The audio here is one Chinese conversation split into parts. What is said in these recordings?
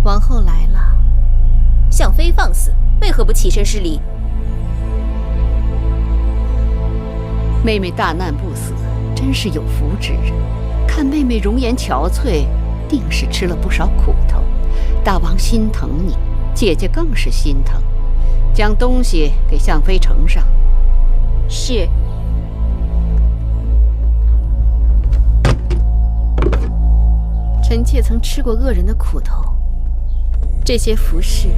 王后来了。向妃放肆，为何不起身施礼？妹妹大难不死，真是有福之人。看妹妹容颜憔悴，定是吃了不少苦头。大王心疼你，姐姐更是心疼。将东西给向妃呈上。是。臣妾曾吃过恶人的苦头，这些服饰，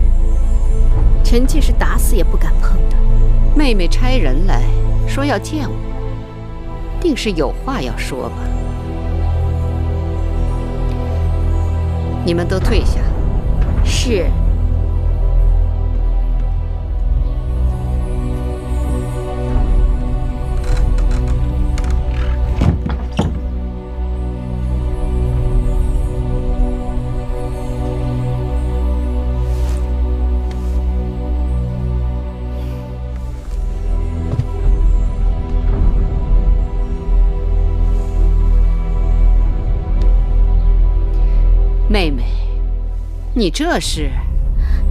臣妾是打死也不敢碰的。妹妹差人来说要见我，定是有话要说吧。你们都退下。是。妹妹，你这是？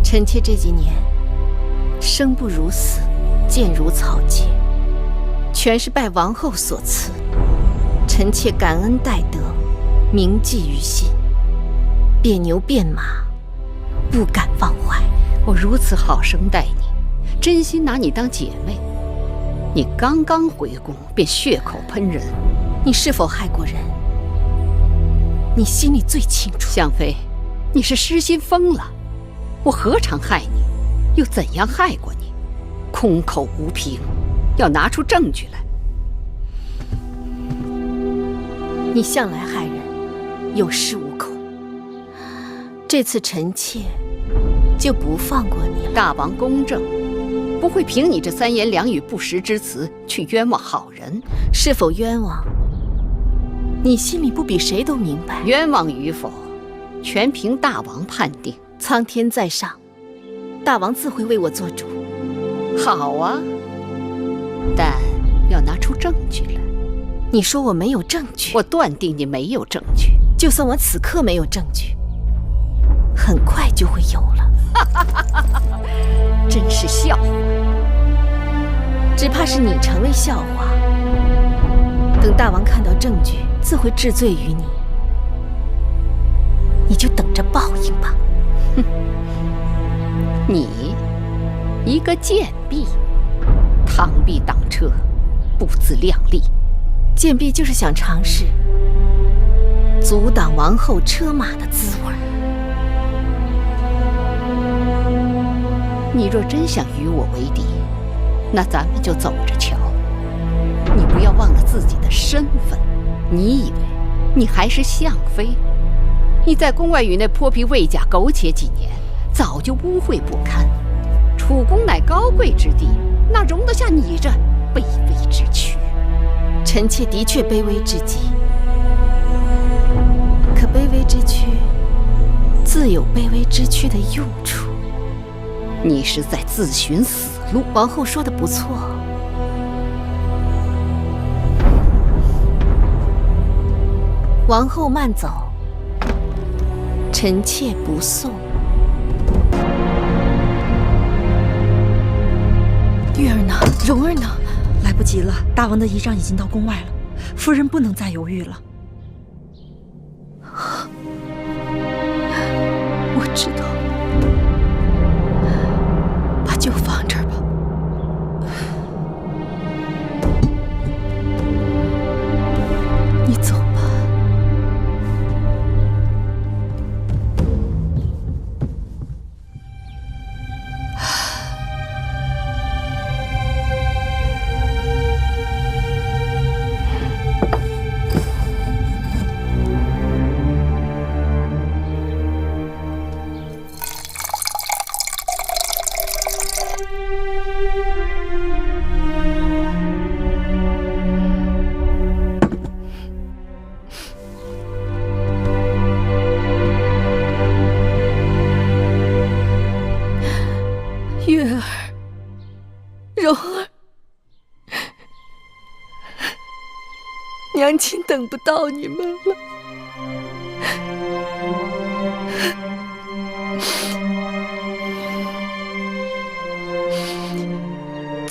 臣妾这几年生不如死，贱如草芥，全是拜王后所赐。臣妾感恩戴德，铭记于心，变牛变马，不敢忘怀。我如此好生待你，真心拿你当姐妹。你刚刚回宫便血口喷人，你是否害过人？你心里最清楚。向妃，你是失心疯了。我何尝害你，又怎样害过你？空口无凭，要拿出证据来。你向来害人，有恃无恐。这次臣妾就不放过你了。大王公正，不会凭你这三言两语不实之词去冤枉好人。是否冤枉，你心里不比谁都明白。冤枉与否，全凭大王判定。苍天在上，大王自会为我做主。好啊，但要拿出证据来。你说我没有证据？我断定你没有证据。就算我此刻没有证据，很快就会有了。真是笑话。只怕是你成为笑话。等大王看到证据，自会治罪于你。你就等着报应吧。哼，你一个贱婢，螳臂挡车，不自量力。贱婢就是想尝试阻挡王后车马的滋味。你若真想与我为敌，那咱们就走着瞧。你不要忘了自己的身份。你以为你还是向妃？你在宫外与那泼皮魏甲苟且几年，早就污秽不堪。楚宫乃高贵之地，哪容得下你这卑微之躯？臣妾的确卑微至极，可卑微之躯自有卑微之躯的用处。你是在自寻死路。王后说的不错。王后慢走，臣妾不送。玉儿呢？蓉儿呢？来不及了，大王的仪仗已经到宫外了，夫人不能再犹豫了。我知道，把酒放这儿吧。你走吧。月儿，蓉儿，娘亲等不到你们了。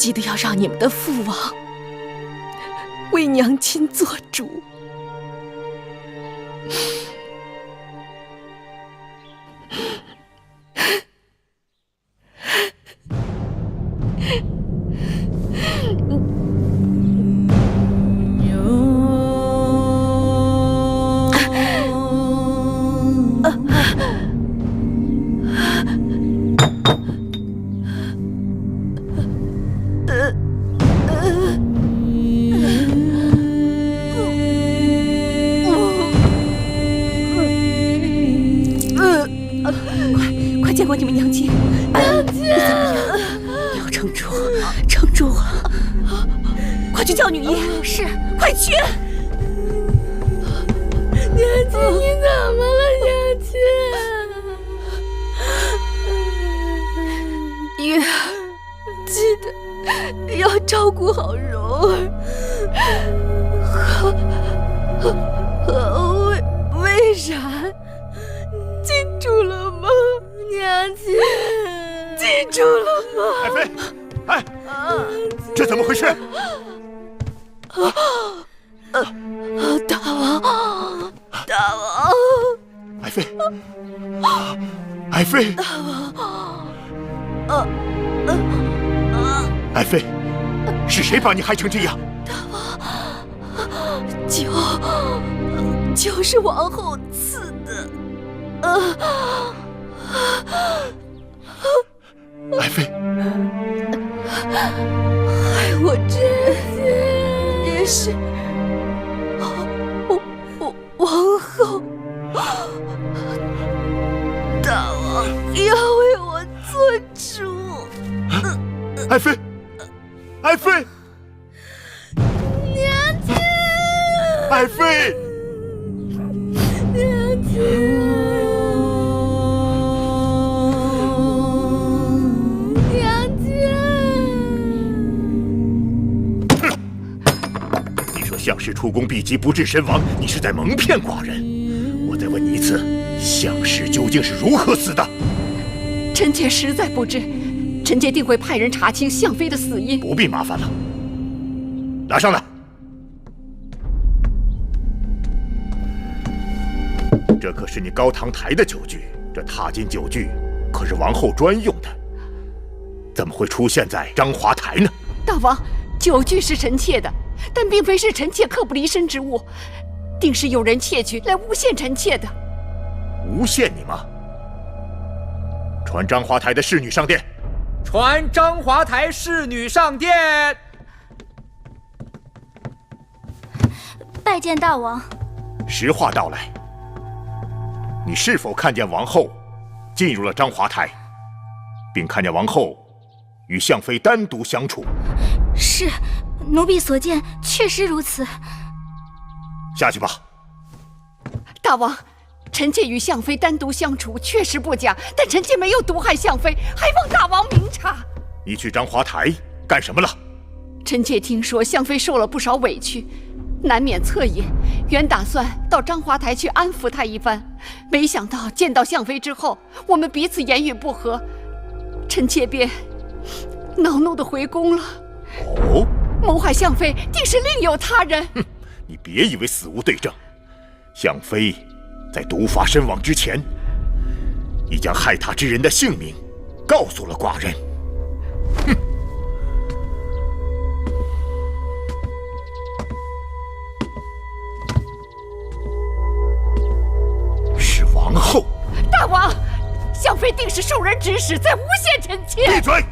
记得要让你们的父王为娘亲做主。快见过你们娘亲！娘亲，你怎么样？你要撑住，撑住！快去叫女医！是，快去！娘亲，你怎么了，娘亲？月，记得要照顾好蓉儿。和魏然记住了吗？娘亲，记住了吗？爱妃，哎，这怎么回事？大王，大王，爱妃，爱妃，爱妃，是谁把你害成这样？就是王后赐的。爱妃，害我这些也是王后。大王要为我做主。爱妃，爱妃，娘亲，爱妃。娘亲，娘亲！哼！你说项氏出宫避疾不治身亡，你是在蒙骗寡人。我再问你一次，项氏究竟是如何死的？臣妾实在不知，臣妾定会派人查清项妃的死因。不必麻烦了，拿上来。这可是你高堂台的酒具，这踏金酒具可是王后专用的，怎么会出现在章华台呢？大王，酒具是臣妾的，但并非是臣妾刻不离身之物，定是有人窃取来诬陷臣妾的。诬陷你吗？传章华台的侍女上殿。传章华台侍女上殿。拜见大王。实话道来，你是否看见王后进入了章华台，并看见王后与项妃单独相处？是，奴婢所见确实如此。下去吧。大王，臣妾与项妃单独相处确实不假，但臣妾没有毒害项妃，还望大王明察。你去章华台干什么了？臣妾听说项妃受了不少委屈，难免恻隐，原打算到章华台去安抚她一番，没想到见到项妃之后，我们彼此言语不合，臣妾便恼怒地回宫了。哦，谋害项妃定是另有他人。哼，你别以为死无对证，项妃在毒发身亡之前，已将害她之人的姓名告诉了寡人。哼！是王后。大王，项妃定是受人指使，在诬陷臣妾。闭嘴！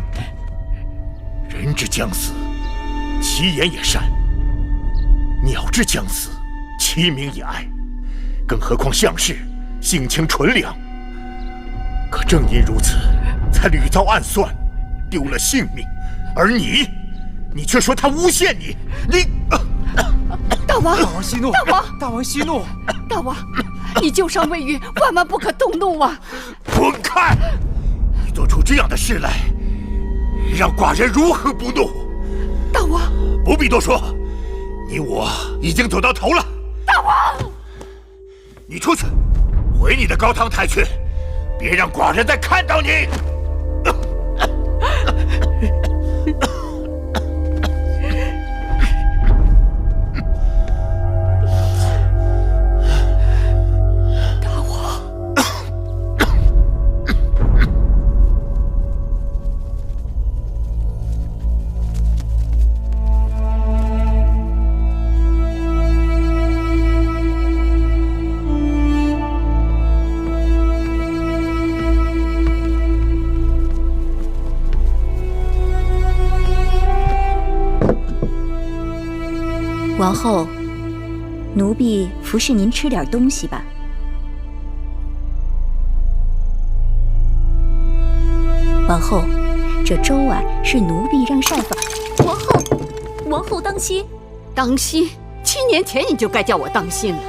人之将死，其言也善；鸟之将死，其鸣也哀。更何况项氏性情纯良，可正因如此，才屡遭暗算，丢了性命。而你却说他诬陷你，大王，大王息怒！大王，大王息怒！大王，你旧伤未愈，万万不可动怒啊！滚开！你做出这样的事来，让寡人如何不怒？大王，不必多说，你我已经走到头了。大王，你出去，回你的高堂台去，别让寡人再看到你。王后，奴婢服侍您吃点东西吧。王后，这粥啊是奴婢让膳房。王后当心！当心！7年前你就该叫我当心了，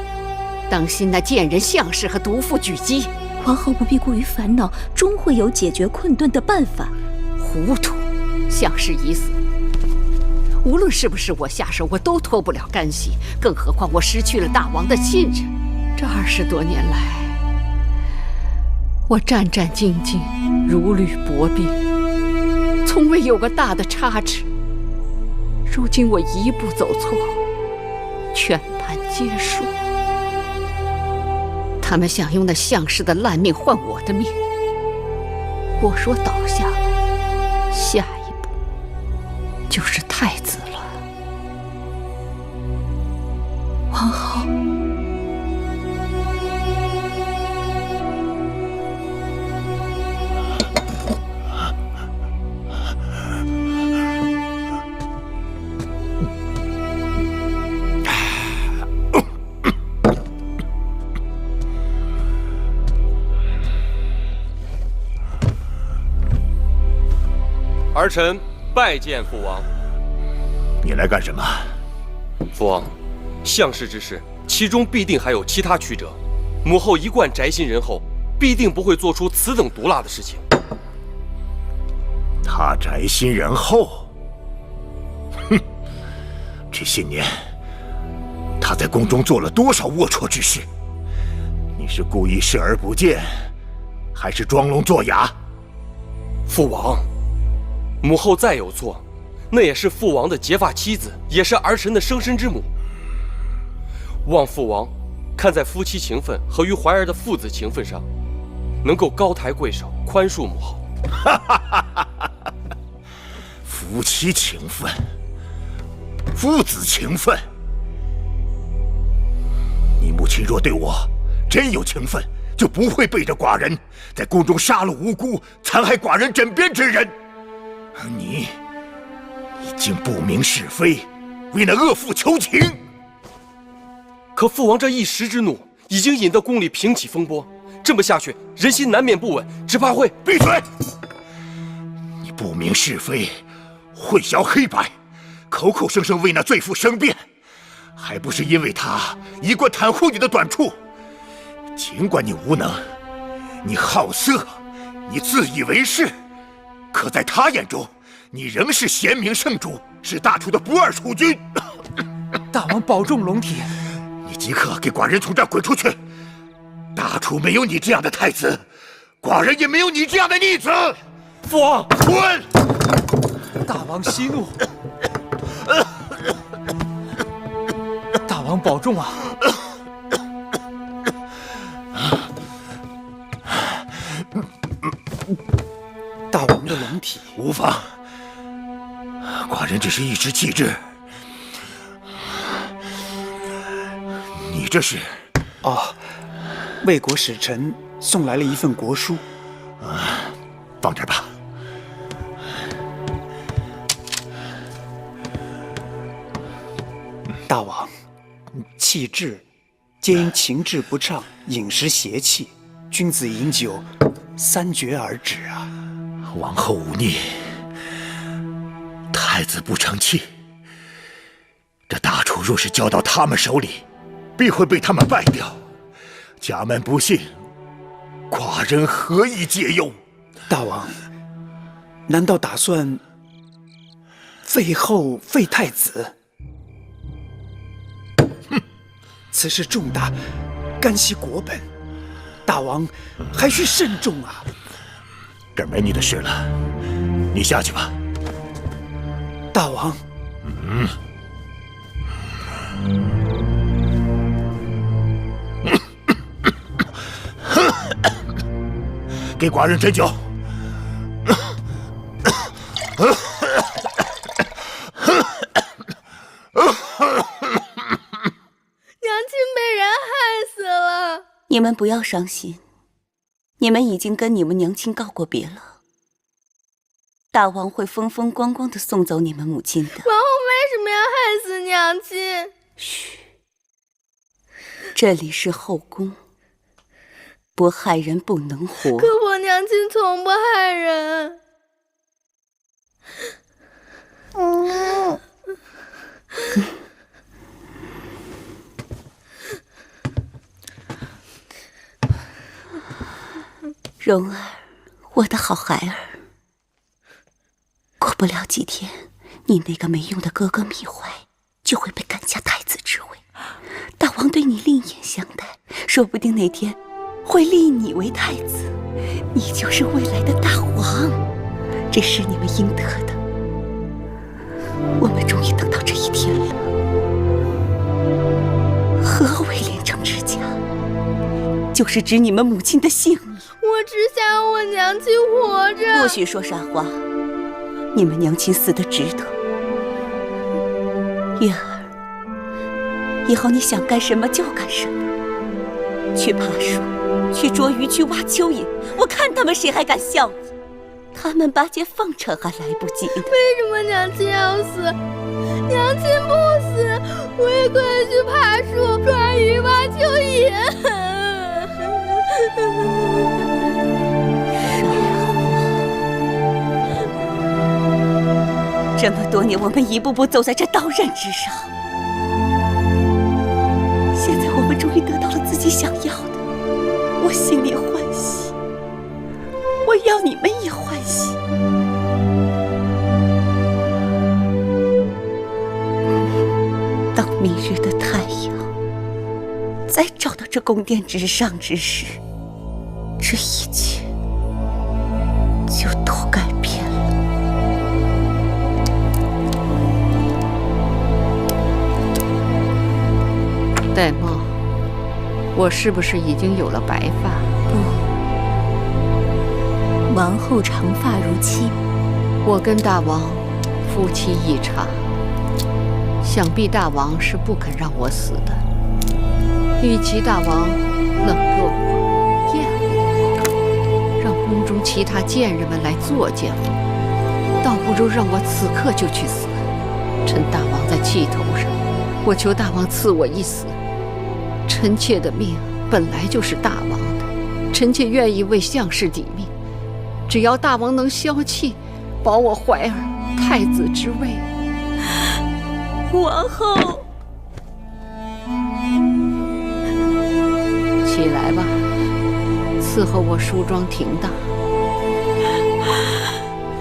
当心那贱人项氏和毒妇狙击。王后不必过于烦恼，终会有解决困顿的办法。糊涂！项氏已死，无论是不是我下手，我都脱不了干系。更何况我失去了大王的信任。这20多年来，我战战兢兢，如履薄冰，从未有个大的差池。如今我一步走错，全盘皆输。他们想用那项氏的烂命换我的命，我若倒下了，下一步就是太子了。王后，儿臣拜见父王。你来干什么？父王，项氏之事，其中必定还有其他曲折。母后一贯宅心仁厚，必定不会做出此等毒辣的事情。他宅心仁厚？哼！这些年，他在宫中做了多少龌龊之事？你是故意视而不见，还是装聋作哑？父王，母后再有错，那也是父王的结发妻子，也是儿臣的生身之母。望父王看在夫妻情分和与怀儿的父子情分上，能够高抬贵手，宽恕母后。夫妻情分，父子情分。你母亲若对我真有情分，就不会背着寡人在宫中杀戮无辜、残害寡人枕边之人。而你竟不明是非，为那恶妇求情。可父王这一时之怒，已经引得宫里平起风波。这么下去，人心难免不稳，只怕会……闭嘴！你不明是非，混淆黑白，口口声声为那罪妇申辩，还不是因为他一贯袒护你的短处？尽管你无能，你好色，你自以为是，可在他眼中，你仍是贤明圣主，是大楚的不二储君。大王保重龙体。你即刻给寡人从这儿滚出去！大楚没有你这样的太子，寡人也没有你这样的逆子。父王，滚！大王息怒。大王保重啊！大王的龙体无妨，寡人只是一时气滞。你这是？哦，魏国使臣送来了一份国书。放这儿吧。大王，气滞皆因情志不畅，饮食邪气，君子饮酒3绝而止啊。王后忤逆，太子不成器。这大楚若是交到他们手里，必会被他们败掉。家门不幸，寡人何以解忧？大王，难道打算废后废太子？哼，此事重大，干系国本，大王还需慎重啊！这儿没你的事了，你下去吧。大王。给寡人斟酒。娘亲被人害死了。你们不要伤心，你们已经跟你们娘亲告过别了。大王会风风光光的送走你们母亲的。王后为什么要害死娘亲？嘘，这里是后宫，不害人不能活。可我娘亲从不害人。蓉儿，我的好孩儿，过不了几天，你那个没用的哥哥米怀就会被赶下太子之位。大王对你另眼相待，说不定哪天会立你为太子，你就是未来的大王，这是你们应得的。我们终于等到这一天了。何为连城之家？就是指你们母亲的性命。我只想要我娘亲活着。不许说傻话，你们娘亲死得值得。月儿，以后你想干什么就干什么，去爬树，去捉鱼，去挖蚯蚓，我看他们谁还敢笑你。他们巴结奉承还来不及呢。为什么娘亲要死？娘亲不死，我也可以去爬树、抓鱼、挖蚯蚓。这么多年，我们一步步走在这刀刃之上，现在我们终于得到了自己想要的，我心里欢喜，我要你们也欢喜。当明日的太阳再照到这宫殿之上之时，这一切就都改变了。戴帽，我是不是已经有了白发？不，王后长发如漆。我跟大王夫妻一场，想必大王是不肯让我死的。与其大王冷落我、厌恶我，让宫中其他贱人们来作践我，倒不如让我此刻就去死。趁大王在气头上，我求大王赐我一死。臣妾的命本来就是大王的，臣妾愿意为项氏抵命，只要大王能消气，保我怀儿太子之位。王后，起来吧，伺候我梳妆停当。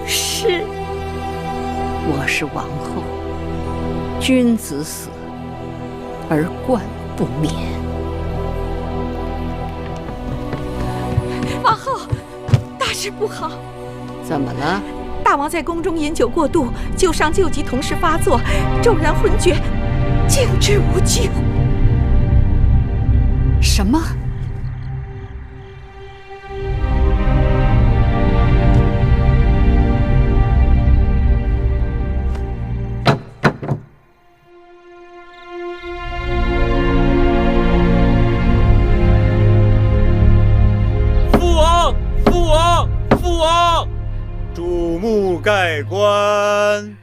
是。我是王后，君子死而冠不冕。王后，大事不好！怎么了？大王在宫中饮酒过度，旧伤旧疾同时发作，骤然昏厥，竟至无救。什么？注目盖棺！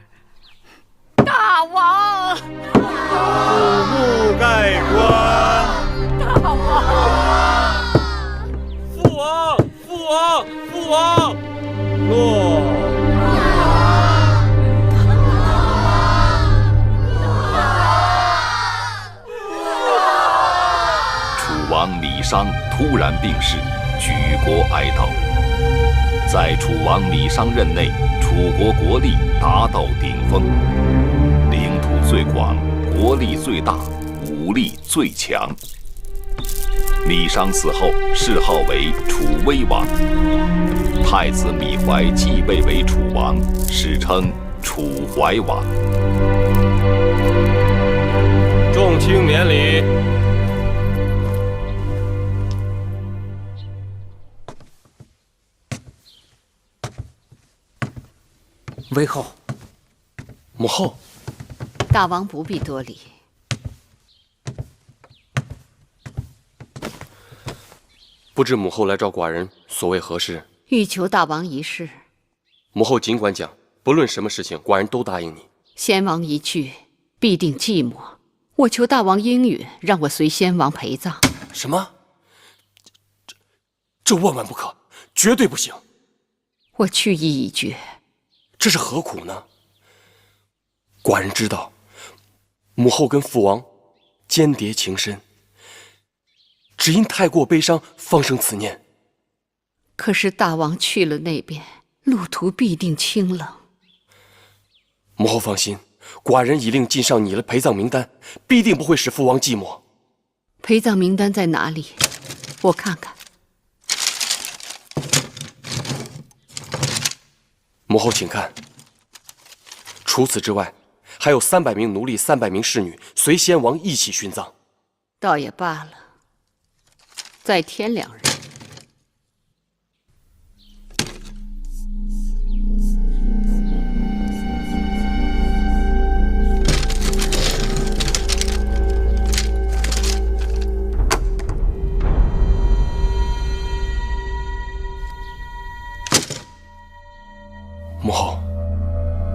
大王！注目盖棺！大王！父王！父王！父王！落！楚王李商突然病逝，举国哀悼。在楚王李商任内，楚国国力达到顶峰，领土最广，国力最大，武力最强。李商死后，谥号为楚威王。太子芈怀继位为楚王，史称楚怀王。众卿免礼。威后，母后，大王不必多礼。不知母后来找寡人所为何事？欲求大王一事。母后尽管讲，不论什么事情，寡人都答应你。先王一去，必定寂寞。我求大王应允，让我随先王陪葬。什么？这万万不可，绝对不行！我去意已决。这是何苦呢？寡人知道，母后跟父王间谍情深，只因太过悲伤，方生此念。可是大王去了那边，路途必定清冷。母后放心，寡人已令晋上拟了陪葬名单，必定不会使父王寂寞。陪葬名单在哪里？我看看。母后请看。除此之外，还有300名奴隶、300名侍女随先王一起殉葬。倒也罢了，再添2人。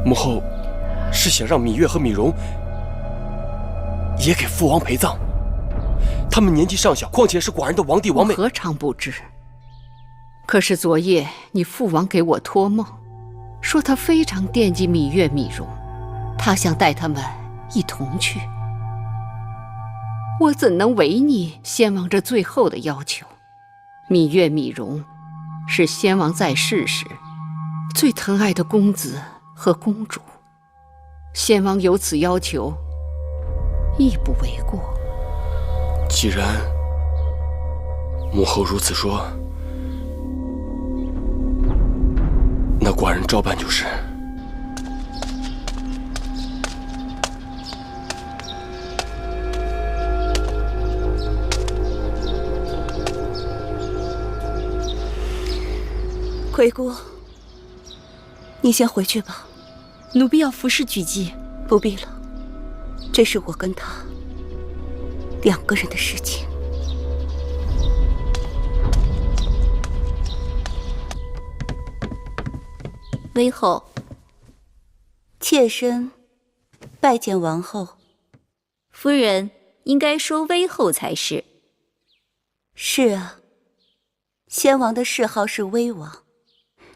母后是想让芈月和芈容也给父王陪葬。他们年纪尚小，况且是寡人的王弟王妹。我何尝不知？可是昨夜你父王给我托梦，说他非常惦记芈月、芈容，他想带他们一同去。我怎能违逆先王这最后的要求？芈月、芈容是先王在世时最疼爱的公子和公主，先王有此要求，亦不为过。既然母后如此说，那寡人照办就是。魁姑，你先回去吧。奴婢要服侍举祭。不必了，这是我跟他2个人的事情。微后，妾身拜见王后。夫人应该说微后才是。是啊，先王的谥号是威王，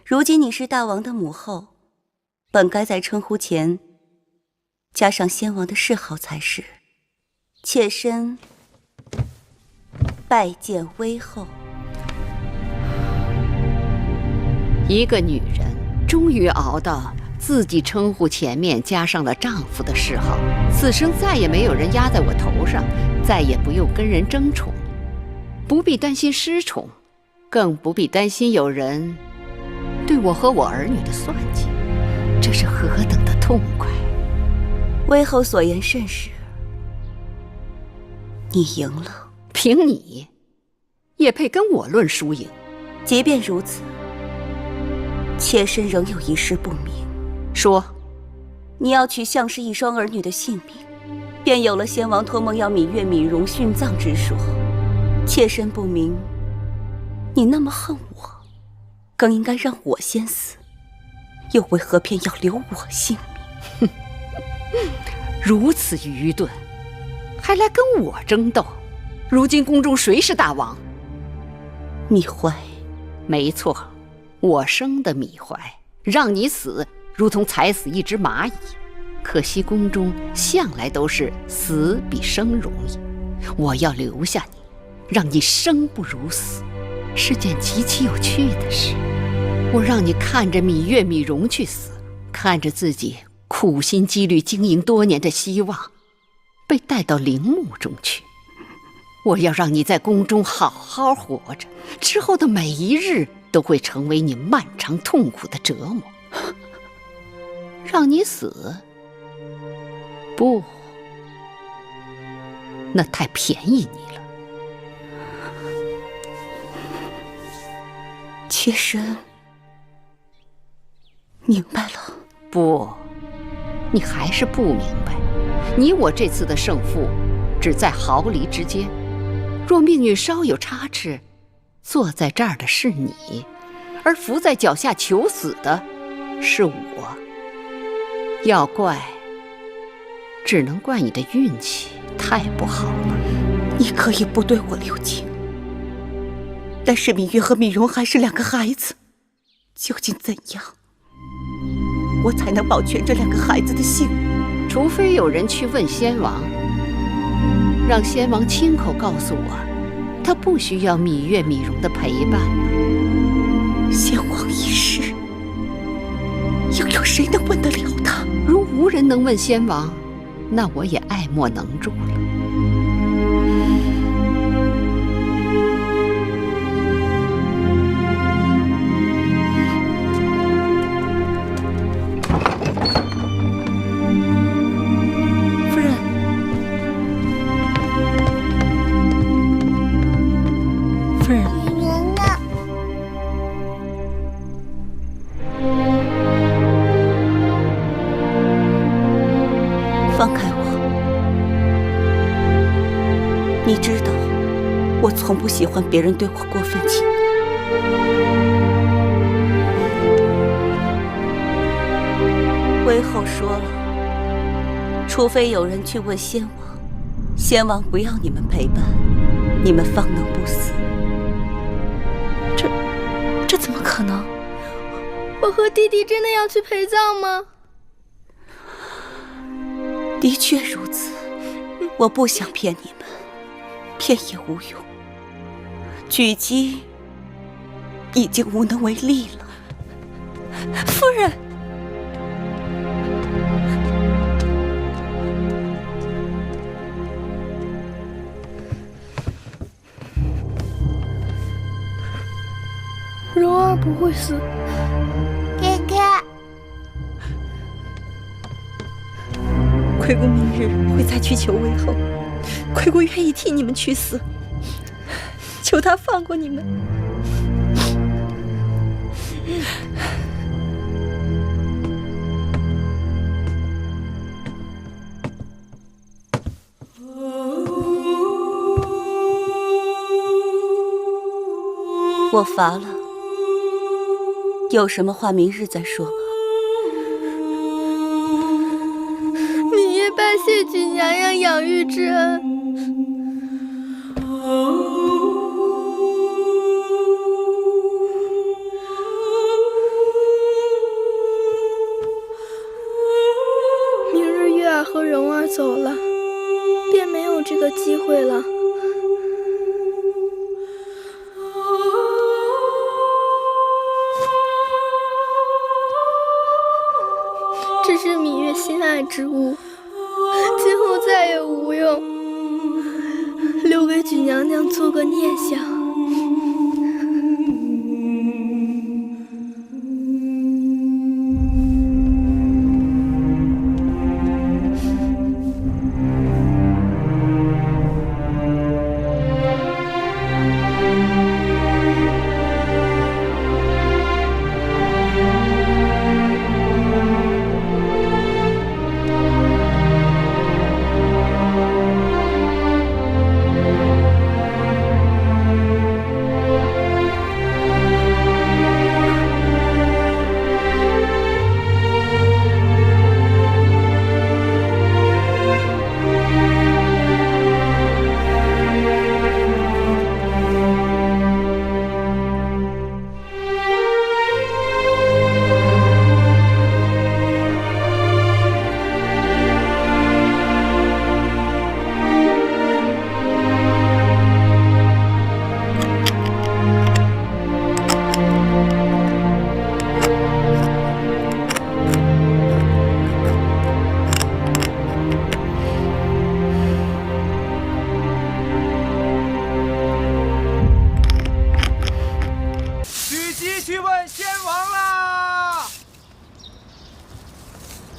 如今你是大王的母后，本该在称呼前加上先王的谥号才是。妾身拜见微后。一个女人终于熬到自己称呼前面加上了丈夫的谥号，此生再也没有人压在我头上，再也不用跟人争宠，不必担心失宠，更不必担心有人对我和我儿女的算计，这是何等的痛快！微后所言甚是，你赢了。凭你，也配跟我论输赢？即便如此，妾身仍有一事不明。说，你要取项氏一双儿女的性命，便有了先王托梦要芈月、芈容殉葬之说。妾身不明，你那么恨我，更应该让我先死，又为何偏要留我性命？如此愚钝，还来跟我争斗？如今宫中谁是大王？芈怀。没错，我生的芈怀，让你死如同踩死一只蚂蚁。可惜宫中向来都是死比生容易，我要留下你，让你生不如死，是件极其有趣的事。我让你看着芈月、芈容去死，看着自己苦心积虑经营多年的希望被带到陵墓中去。我要让你在宫中好好活着，之后的每一日都会成为你漫长痛苦的折磨。让你死？不，那太便宜你了。妾身明白了。不，你还是不明白。你我这次的胜负只在毫厘之间，若命运稍有差池，坐在这儿的是你，而伏在脚下求死的是我。要怪，只能怪你的运气太不好了。你可以不对我留情，但是芈月和芈蓉还是2个孩子，究竟怎样，我才能保全这2个孩子的性命？除非有人去问先王，让先王亲口告诉我，他不需要芈月、芈蓉的陪伴了。先王一世，又有谁能问得了他？如无人能问先王，那我也爱莫能助了。夫人，夫人，女人呢？放开我！你知道，我从不喜欢别人对我过分亲密。魏后说了，除非有人去问先王，先王不要你们陪伴，你们方能不死。这怎么可能？我和弟弟真的要去陪葬吗？的确如此，我不想骗你们，骗也无用。举姬已经无能为力了。夫人，蓉儿不会死。哥哥，亏公明日会再去求魏后，亏公愿意替你们去死，求他放过你们。我乏了，有什么话明日再说吧。芈月拜谢举娘娘养育之恩。明日月儿和蓉儿走了，便没有这个机会了。这是芈月心爱之物，今后再也无用，留给举娘娘做个念想。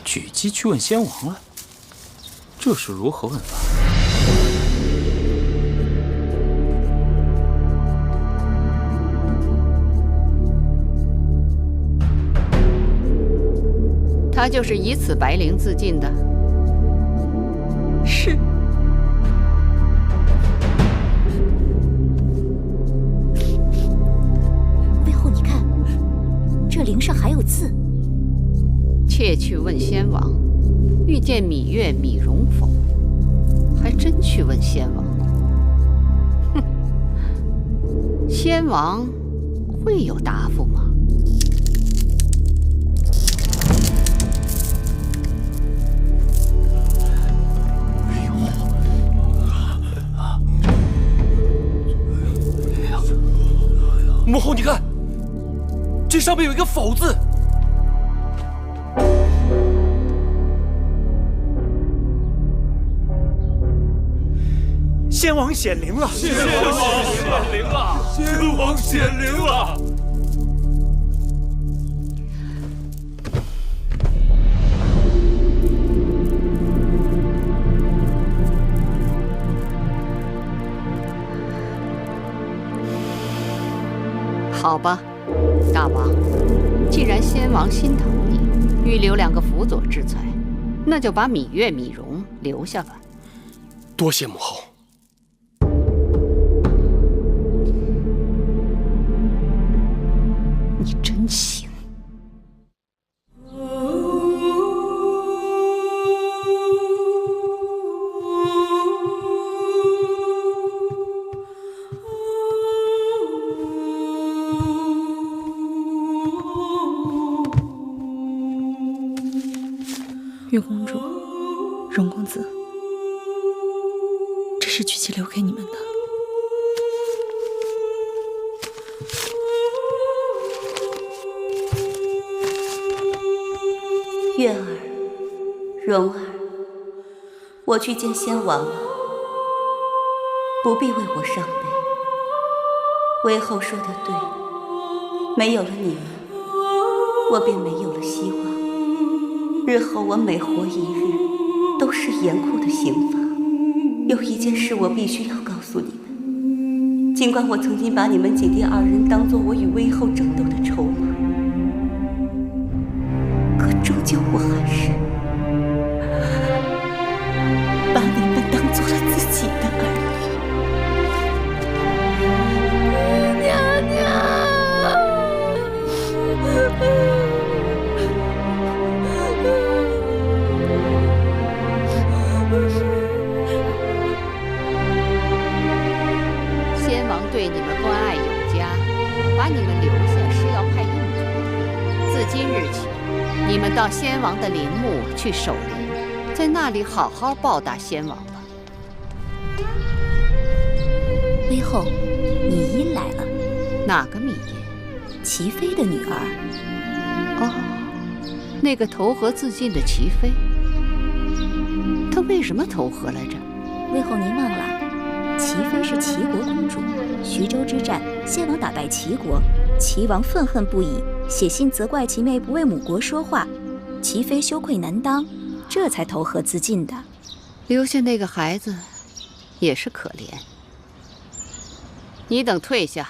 举姬去问先王了，这是如何问法？他就是以此白绫自尽的。是。魏后，你看，这绫上还有字。妾去问先王，遇见芈月、芈容否？还真去问先王。哼，先王会有答复吗？母后，你看，这上面有一个“否”字。先王显灵了！先王显灵了！先王显灵了！好吧，大王，既然先王心疼你，预留2个辅佐之才，那就把芈月、芈容留下吧。多谢母后。你真行。月公主，荣公子，这是菊姬留给你们的。月儿，蓉儿，我去见先王了，不必为我伤悲。微后说的对，没有了你们，我便没有了希望。日后我每活一日，都是严酷的刑罚。有一件事我必须要告诉你们，尽管我曾经把你们姐弟2人当作我与微后争斗的筹码，可终究我还是把你们当做了自己的儿女。娘娘。先王对你们关爱有加，把你们留下是要派用处的。自今日起，你们到先王的陵墓去守灵，在那里好好报答先王吧。微后，芈音来了。哪个芈音？齐妃的女儿。哦，那个投河自尽的齐妃。她为什么投河来着？微后您忘了，齐妃是齐国公主。徐州之战，先王打败齐国，齐王愤恨不已，写信责怪齐妹不为母国说话，齐妃羞愧难当，这才投河自尽的。留下那个孩子，也是可怜。你等退下，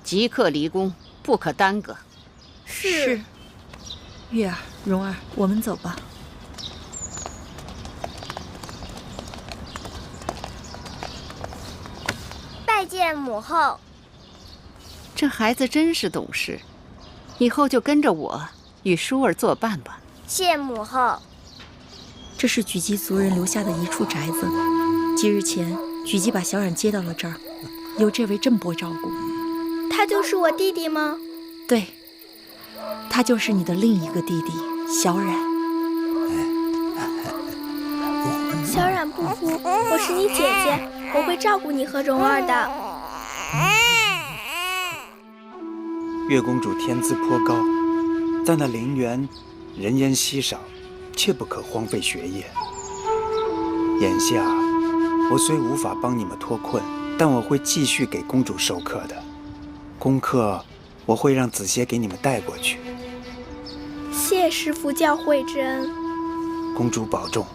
即刻离宫，不可耽搁。是。月儿、蓉儿，我们走吧。拜见母后。这孩子真是懂事，以后就跟着我与舒儿作伴吧。谢母后。这是菊姬族人留下的一处宅子，几日前菊姬把小冉接到了这儿，由这位郑伯照顾。他就是我弟弟吗？对，他就是你的另一个弟弟小冉。小冉不哭，我是你姐姐，我会照顾你和蓉儿的。月公主天资颇高，在那陵园人烟稀少，切不可荒废学业。眼下我虽无法帮你们脱困，但我会继续给公主授课的。功课我会让子歇给你们带过去。谢师傅教诲之恩。公主保重。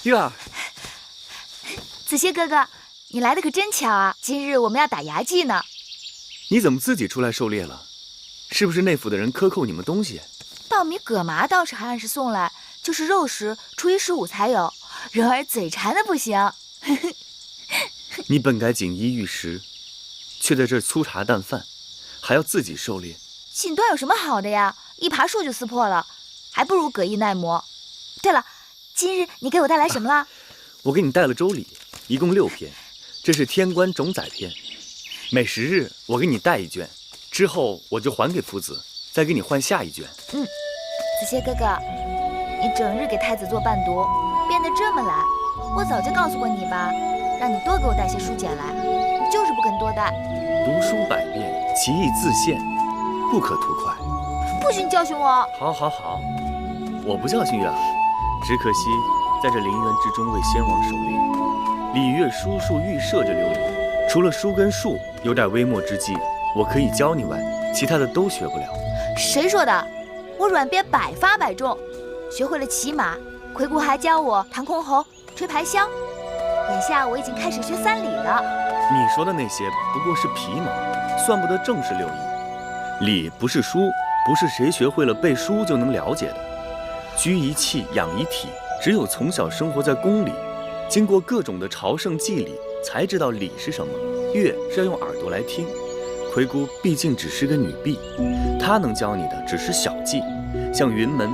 月儿，子歇哥哥，你来的可真巧啊！今日我们要打牙祭呢。你怎么自己出来狩猎了？是不是内府的人克扣你们东西？稻米、葛麻倒是还按时送来，就是肉食初一15才有。人儿嘴馋的不行。你本该锦衣玉食，却在这粗茶淡饭，还要自己狩猎。锦缎有什么好的呀？一爬树就撕破了，还不如葛衣耐磨。对了，今日你给我带来什么了？我给你带了周礼，一共6篇，这是天官种载篇。每10日我给你带1卷，之后我就还给夫子，再给你换下1卷。子歇哥哥，你整日给太子做伴读，变得这么懒，我早就告诉过你吧，让你多给我带些书简来，你就是不肯多带。读书百遍，其义自现，不可图快。不许你教训我！好，我不教训月儿，只可惜在这陵园之中为先王狩猎，礼乐书数预设这6礼，除了书跟数有点微末之技，我可以教你外，其他的都学不了。谁说的？我软鞭百发百中，学会了骑马，魁姑还教我弹箜篌、吹排箫。眼下我已经开始学3礼了。你说的那些不过是皮毛，算不得正式6艺。礼不是书，不是谁学会了背书就能了解的。居一气，养一体，只有从小生活在宫里，经过各种的朝圣祭礼，才知道礼是什么。乐是要用耳朵来听，魁姑毕竟只是个女婢，她能教你的只是小技，像云门、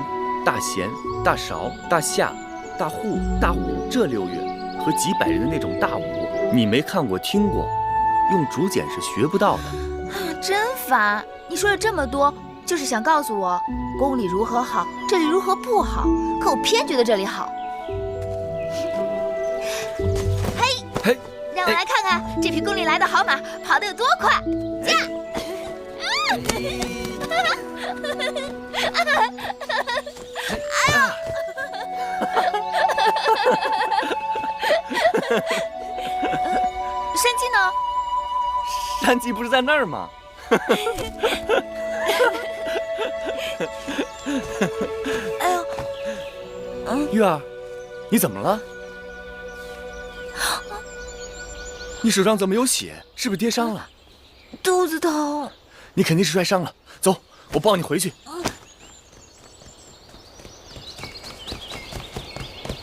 大弦、大勺、大夏、大户、大舞这6乐和几百人的那种大舞，你没看过听过，用竹简是学不到的。真烦！你说了这么多，就是想告诉我宫里如何好，这里如何不好，可我偏觉得这里好。嘿，让我来看看这匹宫里来的好马跑得有多快！驾！哎呦！山鸡呢？山鸡不是在那儿吗？哎呦！月儿，你怎么了？你手上怎么有血？是不是跌伤了？肚子疼。你肯定是摔伤了。走，我抱你回去。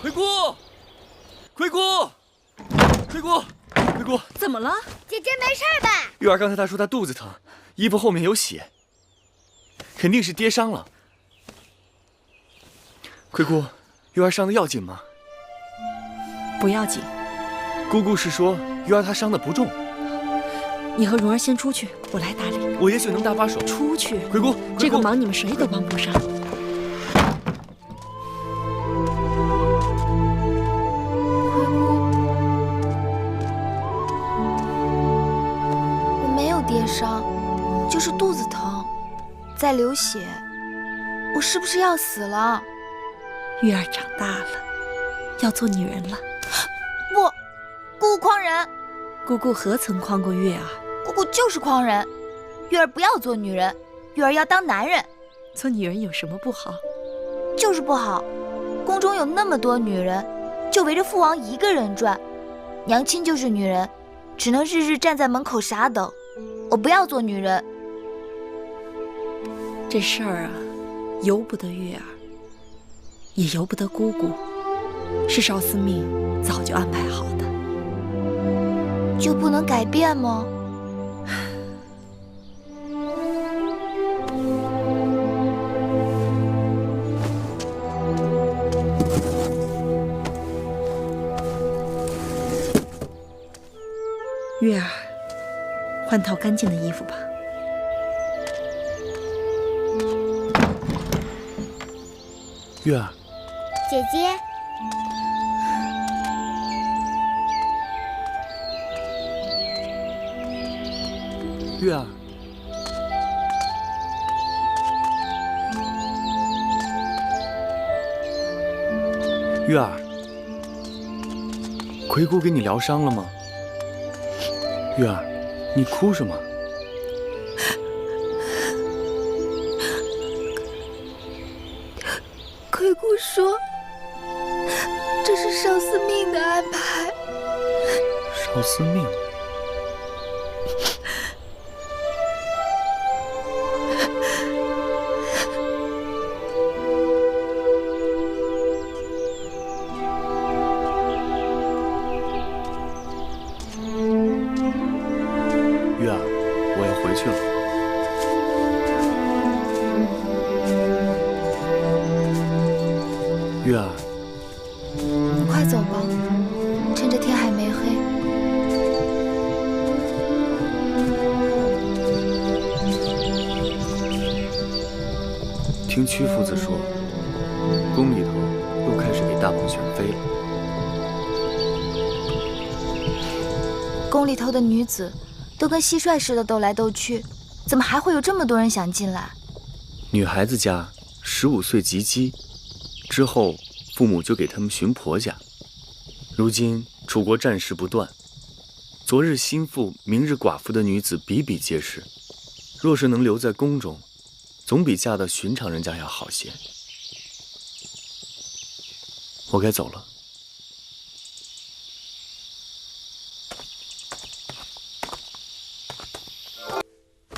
魁姑，魁姑，魁姑，魁姑，怎么了？姐姐没事吧？月儿刚才她说她肚子疼，衣服后面有血，肯定是跌伤了。魁姑，月儿伤的要紧吗？不要紧。姑姑是说月儿她伤的不重。你和蓉儿先出去，我来打理。我也许能搭把手。出去。魁姑，这个忙你们谁都帮不上。我没有跌伤，就是肚子疼，在流血。我是不是要死了？月儿长大了，要做女人了。不，姑姑诓人。姑姑何曾诓过月儿？姑姑就是诓人。月儿不要做女人，月儿要当男人。做女人有什么不好？就是不好。宫中有那么多女人，就围着父王一个人转。娘亲就是女人，只能日日站在门口傻等。我不要做女人。这事儿啊，由不得月儿，也由不得姑姑，是少司命早就安排好的。就不能改变吗？月儿，换套干净的衣服吧。月儿，姐姐。月儿，月儿，魁姑给你疗伤了吗？月儿，你哭什么？魁姑说，这是少司命的安排。少司命。月儿，我要回去了。月儿，你快走吧，趁着天还没黑。听屈夫子说，宫里头又开始给大王选妃了。宫里头的女子都跟蟋蟀似的斗来斗去，怎么还会有这么多人想进来？女孩子家15岁及笄，之后父母就给他们寻婆家。如今楚国战事不断，昨日心腹明日寡妇的女子比比皆是，若是能留在宫中，总比嫁到寻常人家要好些。我该走了。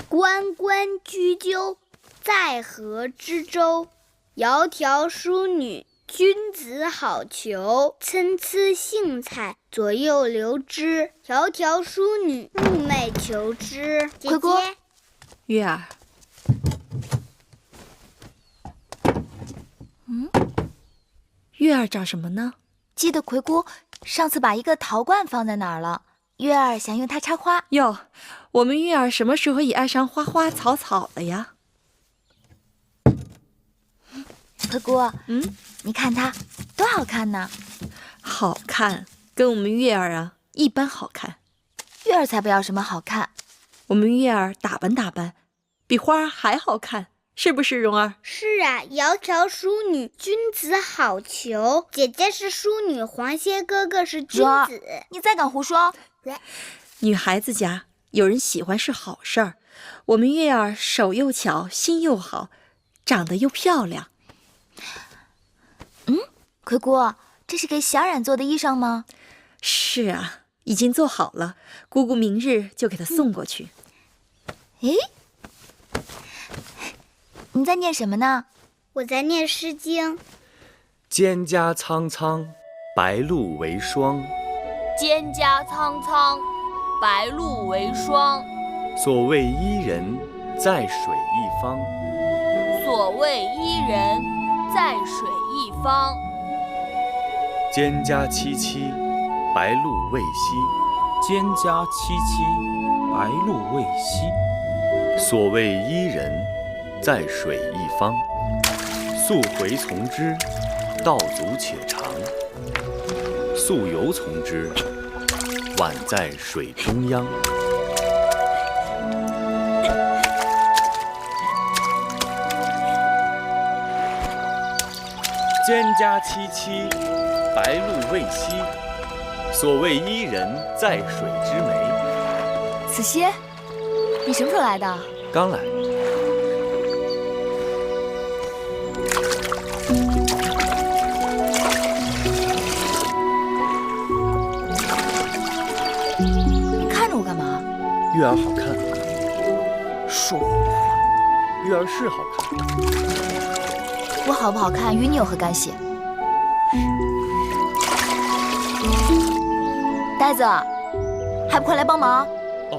关关雎鸠，在河之洲。窈窕淑女，君子好逑。参差荇菜，左右流之。窈窕淑女，寤寐求之。姐姐，月儿，月儿找什么呢？记得葵姑上次把一个陶罐放在哪儿了，月儿想用它插花。哟，我们月儿什么时候也爱上花花草草了呀？葵姑，你看它多好看呢！好看，跟我们月儿啊一般好看。月儿才不要什么好看，我们月儿打扮打扮，比花儿还好看，是不是蓉儿？是啊，窈窕淑女，君子好逑。姐姐是淑女，黄歇哥哥是君子。你再敢胡说！女孩子家有人喜欢是好事儿，我们月儿手又巧，心又好，长得又漂亮。葵姑，这是给小冉做的衣裳吗？是啊，已经做好了，姑姑明日就给她送过去。诶，你在念什么呢？我在念《诗经》。蒹葭苍苍，白露为霜。蒹葭苍苍，白露为霜。所谓伊人，在水一方。所谓伊人，在水一方。蒹葭萋萋，白露未晞。蒹葭萋萋，白露未晞。所谓伊人，在水一方。溯洄从之，道阻且长；溯游从之，宛在水中央。蒹葭萋萋，白露未晞。所谓伊人，在水之湄。子歇，你什么时候来的？刚来。你看着我干嘛？月儿好看。说胡话。月儿是好看。我好不好看与你有何干系？呆子，还不快来帮忙？哦。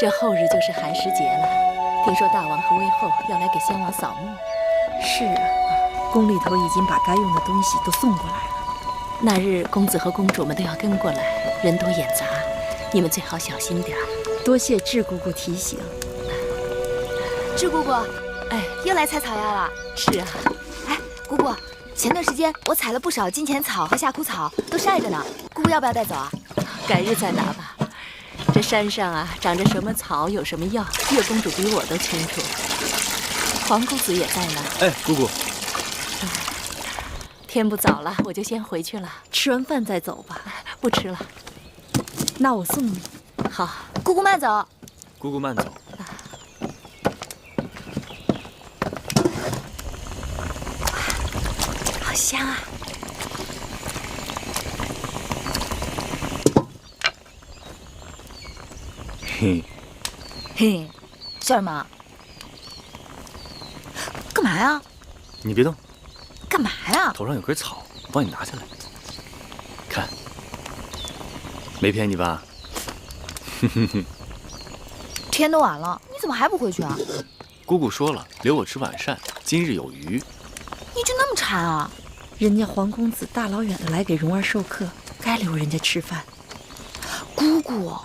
这后日就是寒食节了，听说大王和魏后要来给先王扫墓。是啊，宫里头已经把该用的东西都送过来了。那日公子和公主们都要跟过来，人多眼杂，你们最好小心点儿。多谢智姑姑提醒。智姑姑，哎，又来采草药了。是啊。哎，姑姑，前段时间我采了不少金钱草和夏枯草，都晒着呢。姑姑要不要带走啊？改日再拿吧。这山上啊，长着什么草，有什么药，月公主比我都清楚。黄公子也在呢。哎，姑姑。天不早了，我就先回去了。吃完饭再走吧。不吃了。那我送你。好，姑姑慢走。姑姑慢走。好香啊！嘿，嘿，小二妈，干嘛呀？你别动。干嘛呀？头上有根草，我帮你拿下来。看，没骗你吧？哼哼哼。天都晚了，你怎么还不回去啊？姑姑说了，留我吃晚膳，今日有余。你就那么馋啊？人家皇公子大老远的来给蓉儿授课，该留人家吃饭。姑姑，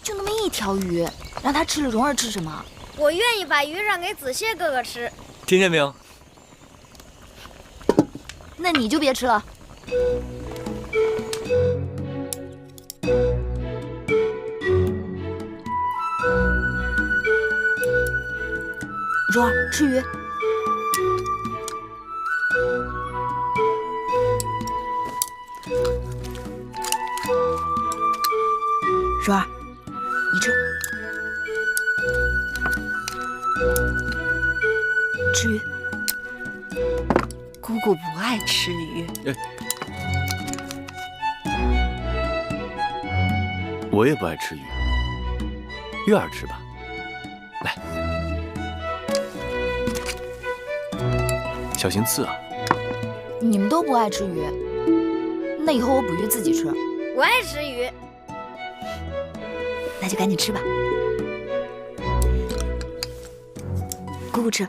就那么一条鱼，让他吃了，蓉儿吃什么？我愿意把鱼让给子谢哥哥吃。听见没有？那你就别吃了。蓉儿，吃鱼。蓉儿，你吃。吃鱼。姑姑不爱吃鱼。我也不爱吃鱼，月儿吃吧。来，小心刺啊！你们都不爱吃鱼，那以后我捕鱼自己吃。我爱吃鱼，那就赶紧吃吧。姑姑吃。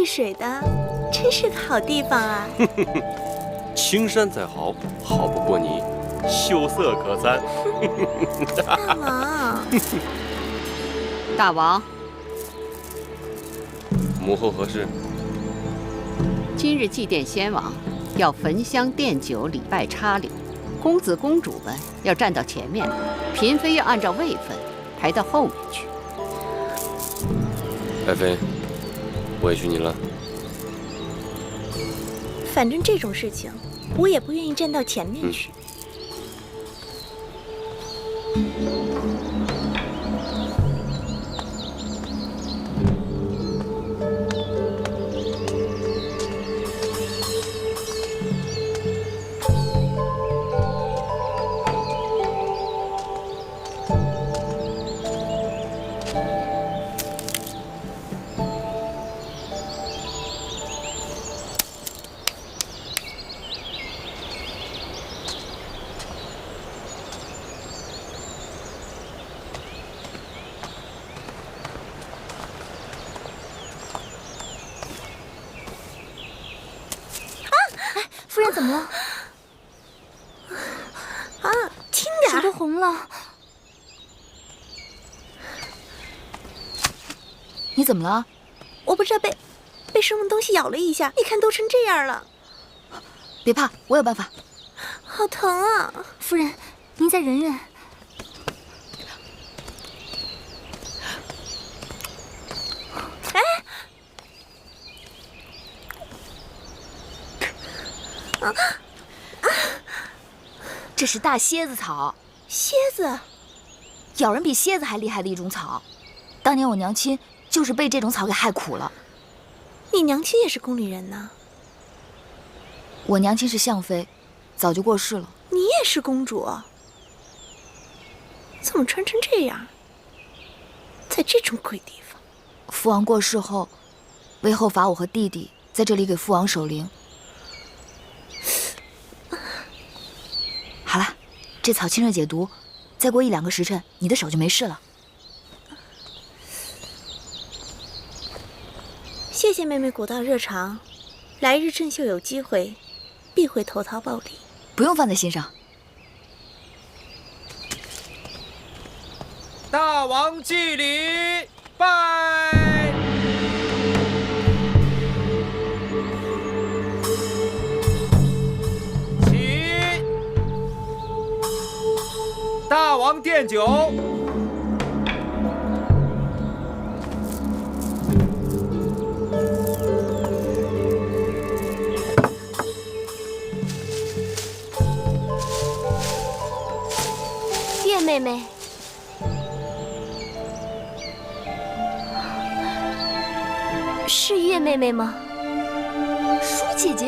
水的，真是个好地方啊！青山再好，好不过你秀色可餐。大王，大王，母后何事？今日祭奠先王，要焚香奠酒，礼拜插礼。公子公主们要站到前面，嫔妃要按照位分排到后面去。爱妃，委屈你了。反正这种事情，我也不愿意站到前面去。夫人怎么了？啊，轻点！手都红了。你怎么了？我不知道被什么东西咬了一下，你看都成这样了。别怕，我有办法。好疼啊！夫人，您再忍忍。哎！这是大蝎子草。蝎子？咬人比蝎子还厉害的一种草。当年我娘亲就是被这种草给害苦了。你娘亲也是宫里人呢？我娘亲是相妃，早就过世了。你也是公主？怎么穿成这样？在这种鬼地方？父王过世后，魏后罚我和弟弟在这里给父王守灵。好了，这草清热解毒，再过1-2个时辰，你的手就没事了。谢谢妹妹古道热肠，来日郑秀有机会，必会投桃报李。不用放在心上。大王祭礼，拜。王奠酒。月妹妹，是月妹妹吗？舒姐姐，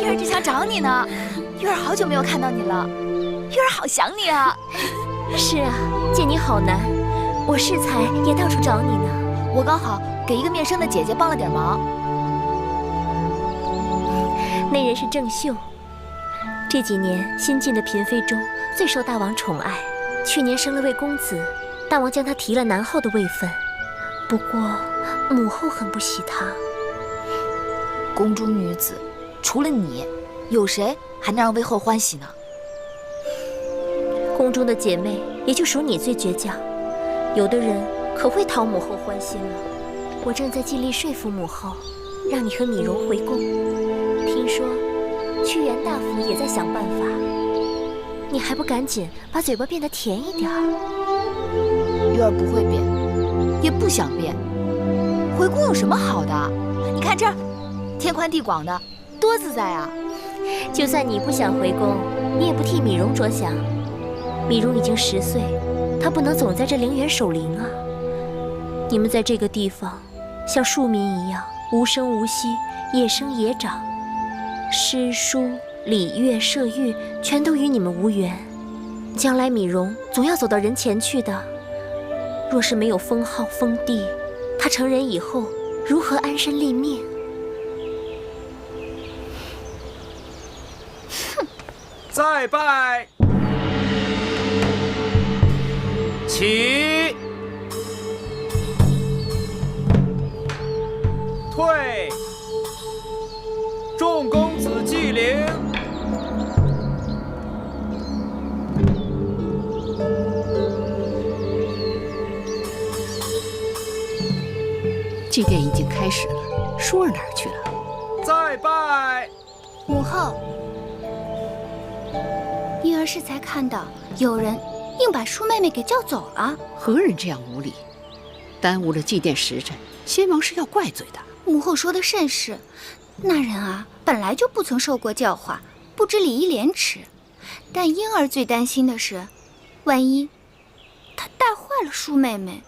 月儿正想找你呢。月儿好久没有看到你了，月儿好想你啊。是啊，见你好难，我适才也到处找你呢。我刚好给一个面生的姐姐帮了点忙。那人是郑秀，这几年新晋的嫔妃中最受大王宠爱。去年生了位公子，大王将他提了南后的位分。不过母后很不喜他。宫中女子，除了你，有谁还能让魏后欢喜呢？宫中的姐妹也就属你最倔强，有的人可会讨母后欢心了。我正在尽力说服母后，让你和米荣回宫。听说屈原大夫也在想办法，你还不赶紧把嘴巴变得甜一点儿？月儿不会变，也不想变。回宫有什么好的？你看这儿，天宽地广的，多自在啊！就算你不想回宫，你也不替米荣着想。米荣已经10岁，他不能总在这陵园守灵啊。你们在这个地方，像庶民一样无声无息，野生野长，诗书礼乐射御全都与你们无缘。将来米荣总要走到人前去的。若是没有封号封地，他成人以后如何安身立命？再拜，起，退，众公子祭灵。祭奠已经开始了，舒儿哪儿去了？再拜，母后。婴儿是才看到有人硬把舒妹妹给叫走了。何人这样无礼，耽误了祭奠时辰？先王是要怪罪的。母后说的甚是，那人啊本来就不曾受过教化，不知礼义廉耻。但婴儿最担心的是，万一他带坏了舒妹妹。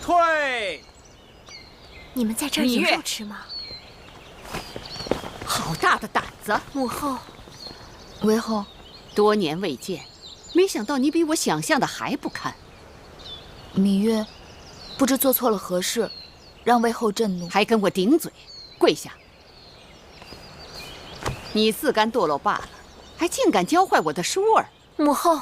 退！你们在这儿有肉吃吗？好大的胆子！母后，韦后，多年未见，没想到你比我想象的还不堪。芈月不知做错了何事，让魏后震怒，还跟我顶嘴，跪下！你自甘堕落罢了，还竟敢教坏我的舒儿！母后，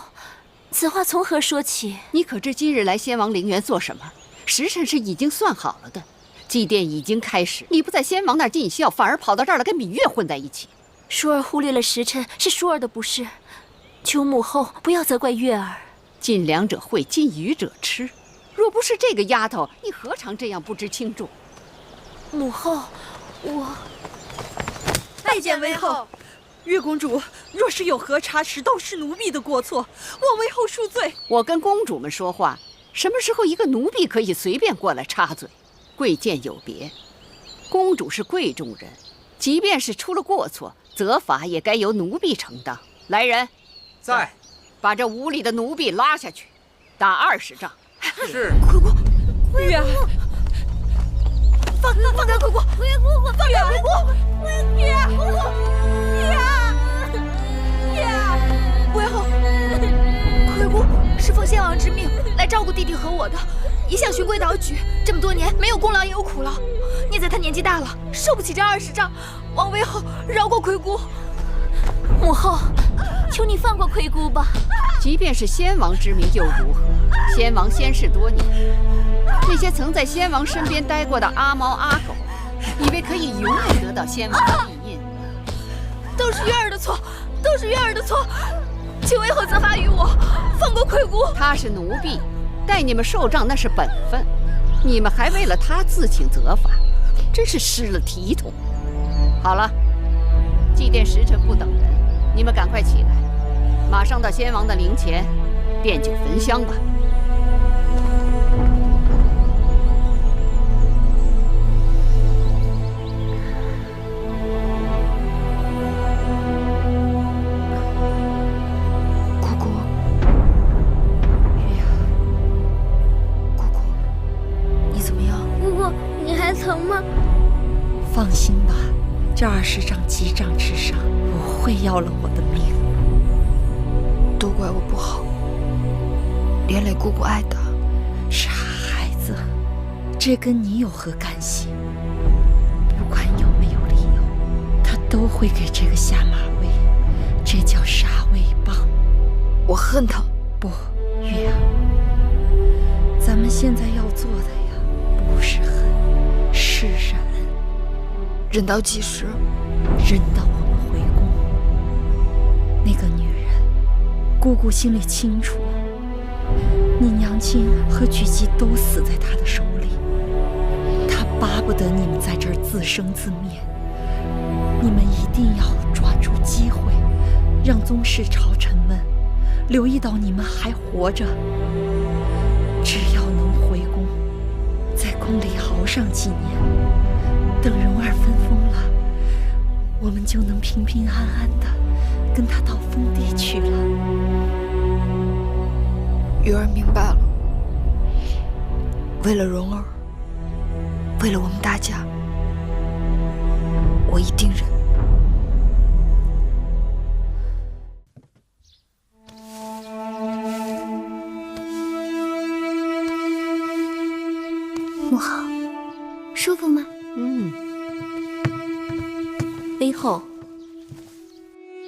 此话从何说起？你可知今日来先王陵园做什么？时辰是已经算好了的，祭奠已经开始，你不在先王那儿尽孝，反而跑到这儿来跟芈月混在一起。舒儿忽略了时辰，是舒儿的不是，求母后不要责怪月儿。尽良者会，尽愚者痴。若不是这个丫头，你何尝这样不知轻重？母后，我拜见韦后。月公主若是有何差池，都是奴婢的过错，望韦后恕罪。我跟公主们说话，什么时候一个奴婢可以随便过来插嘴？贵贱有别，公主是贵重人，即便是出了过错，责罚也该由奴婢承担。来人，在，把这无礼的奴婢拉下去，打20杖。是。月儿，放开葵姑！放开葵姑！月儿，韦后，葵姑是奉先王之命来照顾弟弟和我的，一向循规蹈矩，这么多年没有功劳也有苦劳。念在他年纪大了，受不起这20杖，望韦后饶过葵姑。母后，求你放过葵姑吧。即便是先王之命又如何？先王仙逝多年，那些曾在先王身边待过的阿猫阿狗，以为可以永远得到先王的庇荫？都是月儿的错，都是月儿的错，请韦后责罚于我，放过葵姑。她是奴婢，带你们受杖那是本分，你们还为了她自请责罚，真是失了体统。好了，祭奠时辰不等人，你们赶快起来，马上到先王的灵前奠酒焚香吧。疼吗？放心吧，这20丈击杖之伤不会要了我的命。都怪我不好，连累姑姑挨打。傻孩子，这跟你有何干系？不管有没有理由，他都会给这个下马威，这叫杀威棒。我恨他。不，月阳，咱们现在要做的呀，不是恨。是忍，忍到几时？忍到我们回宫。那个女人，姑姑心里清楚，你娘亲和举姬都死在她的手里，她巴不得你们在这儿自生自灭。你们一定要抓住机会，让宗室朝臣们留意到你们还活着。只要能回宫，在宫里熬上几年，等蓉儿分封了，我们就能平平安安的跟她到封地去了。鱼儿明白了，为了蓉儿，为了我们大家，我一定忍。母后，舒服吗？妃后，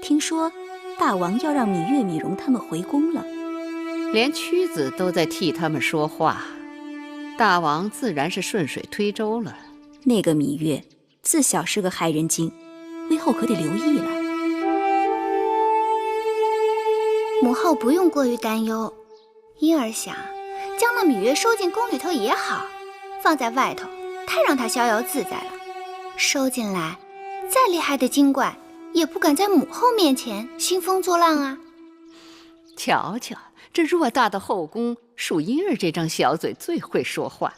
听说大王要让芈月、芈蓉他们回宫了，连屈子都在替他们说话，大王自然是顺水推舟了。那个芈月自小是个害人精，妃后可得留意了。母后不用过于担忧，婴儿想将那芈月收进宫里头也好，放在外头太让她逍遥自在了。收进来，再厉害的精怪也不敢在母后面前兴风作浪啊。瞧瞧，这偌大的后宫，属婴儿这张小嘴最会说话。